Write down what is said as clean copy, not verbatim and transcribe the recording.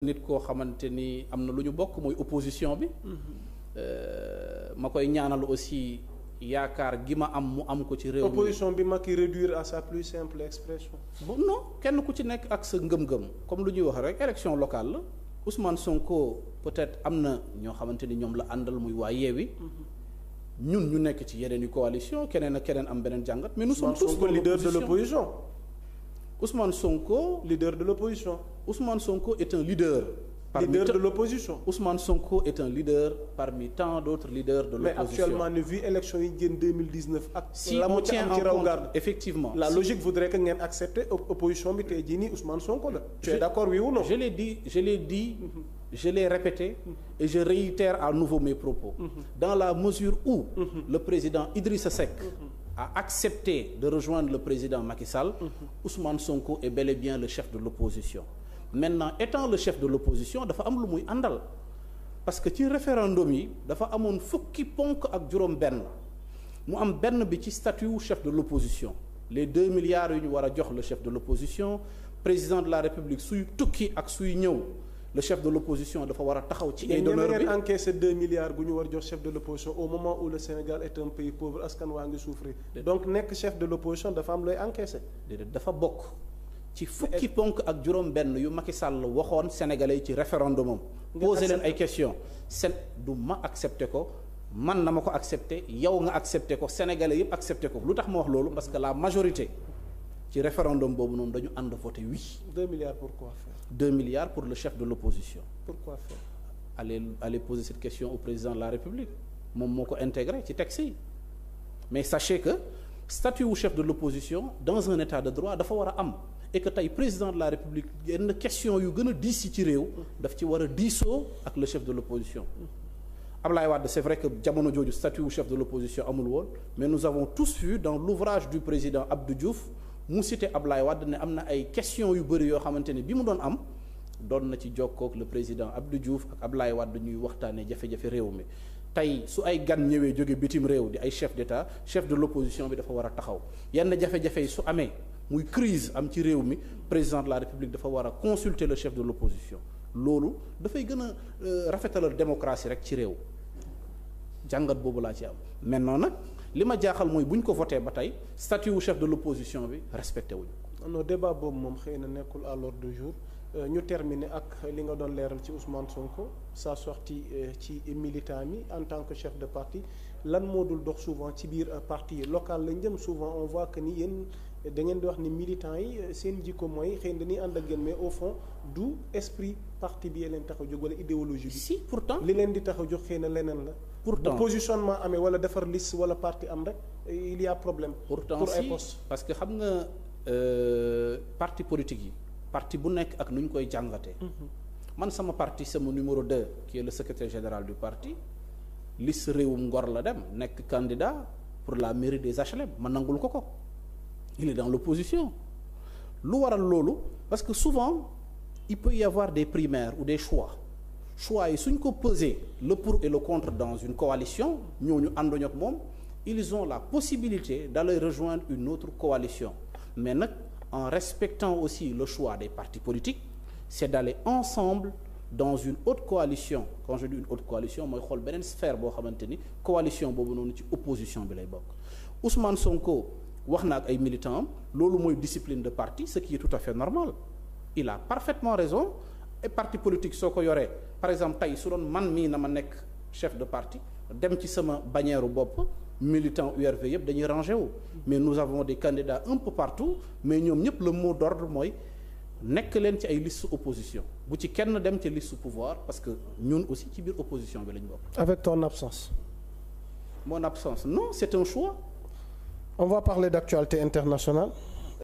nit koo xamante ni am na lu ñu bokk mooy opposition bi. Ma koy ñaanal aussi yaakaar gi ma am mu am ko ci réew mi. opposition bi ma ki réduire à sa plus simple expression. bon non kenn ku ci nekk ak sa ngëm-ngëm comme lu ñuy wax rek élection locale la Ousmane Sonko peut-être am na ñoo xamante ni ñoom la àndal muy waa Yewwi. ñun ñu nekk ci yeneen i coalition keneen ak keneen am beneen jàngat. mais nous sommes tous Sonko leader de l'opposition. Ousmane Sonko. leader de l'opposition. Ousmane Sonko est un leader. Leader de l'opposition. Ousmane Sonko est un leader parmi tant d'autres leaders de l'opposition. Mais actuellement ne vu élection yi génn 2019 ak. si la on tient en compte garde effectivement. la logique voudrait que ngeen accepter opposition bi tey jii nii Ousmane Sonko la. tu es d'accord oui ou non? Je l'ai dit, je l'ai répété et je réitère à nouveau mes propos. Dans la mesure où le président Idrissa Seck a accepté de rejoindre le président Macky Sall, Ousmane Sonko est bel et bien le chef de l'opposition. Maintenant étant le chef de l'opposition dafa am lu muy àndal parce que ci référendum yi dafa amoon fukki ponk ak juróom-benn mu am benn bi ci statut wu chef de l'opposition les 2 milliards yu ñu war a jox le chef de l'opposition président de la République suy tukki ak suy ñëw le chef de l'opposition dafa war a taxaw ci ay d'honneur bi encaissé 2 milliards bu ñu war jox chef de l'opposition au moment où le Sénégal est un pays pauvre askan waa ngi souffrir donc nekk chef de l'opposition dafa am looy encaissé déedéet dafa bokk ci fukki ponk ak juróom benn yu Macky Sall waxoon sénégalais yi ci référendum am posé leen ay questions du ma accepté ko man na ma ko accepté yow nga accepté ko sénégalais yëpp accepté ko lu tax ma wax loolu parce que la majorité ci référendum boobu noonu dañu ànd voté oui. 2 milliards pour quoi faire? 2 milliards pour le chef de l'opposition. Pourquoi faire? Allez poser cette question au président de la République moom moo ko intégré ci texte yi mais sachez que statut wu chef de l'opposition dans un état de droit dafa war a am et que tey président de la République yenn question yu gën a diis ci réew daf ci war a diisoo ak le chef de l'opposition. Ablaye Wade c'est vrai que jamono jooju statut wu chef de l'opposition amul woon mais nous avons tous vu dans l'ouvrage du président Abdou Diouf mu cité Ablaye Wade ne am na ay questions yu bëri yoo xamante ne bi mu doon am doon na ci jokkook le président Abdou Diouf ak Ablaye Wade ñuy waxtaanee jafe-jafe réew mi tey su ay gan ñëwee jóge bitim réew di ay chef d'État chef de l'opposition bi dafa war a taxaw yenn jafe-jafe yi su amee muy crise am ci réew mi président de la République dafa war a consulter le chef de l'opposition loolu dafay gën a rafetalal démocratie rek ci réew jàngat boobu laa ci am maintenant nag li ma jaaxal mooy bu ñu ko voté ba tey statut wu chef de l'opposition bi respecté wuñu ko. non débat boobu moom xëy na nekkul à l'ordre du jour ñu terminer ak li nga doon leeral ci Ousmane Sonko sa sortie ci militant mi en tant que chef de parti lan moo dul dox souvent ci biir parti local lañ jëm souvent on voit que ni yéen da ngeen di wax ni militants yi seen jikko mooy xëy na dañuy ànd ak yéen mais au fond du esprit parti bi leen tax a jóg wala idéologie bi. si pourtant li leen di tax a jóg xëy na leneen la. pourtant bu positionnement amee wala defar liste wala parti am rek il y a problème. pourtant pour ay si postes. parce que xam nga parti politique yi. parti bu nekk ak nu ñu koy jàngatee. man sama parti sama numéro 2 qui est le secrétaire général du parti liste réewum Ngor la dem nekk candidat pour la mairie des HLM ma nangul ko il est dans l'opposition lu waral loolu parce que souvent il peut y avoir des primaires ou des choix yi suñ ko peser le pour et le contre dans une coalition ñooñu ànduñu ak moom ils ont la possibilité d'aller rejoindre une autre coalition mais nag en respectant aussi le choix des partis politiques c'est d'aller ensemble dans une autre coalition quand je dis une autre coalition mooy xool beneen sphère boo xamante ni coalition boobu noonu ci opposition bi lay bokk Ousmane Sonko wax na ak ay militants am loolu mooy discipline de parti ce qui est tout à fait normal il a parfaitement raison et parti politique soo ko yoree par exemple tey su doon man mii na ma nekk chef de parti dem ci sama bannière bopp militant URV yëpp dañuy rangé wu mais nous avons des candidats un peu partout mais ñoom ñëpp le mot d'ordre mooy nekk leen ci ay liste opposition bu ci kenn dem ci liste pouvoir parce que ñun aussi ci biir opposition bi lañ bokk. Avec ton absence. Mon absence non c'est un choix. On va parler d'actualité internationale.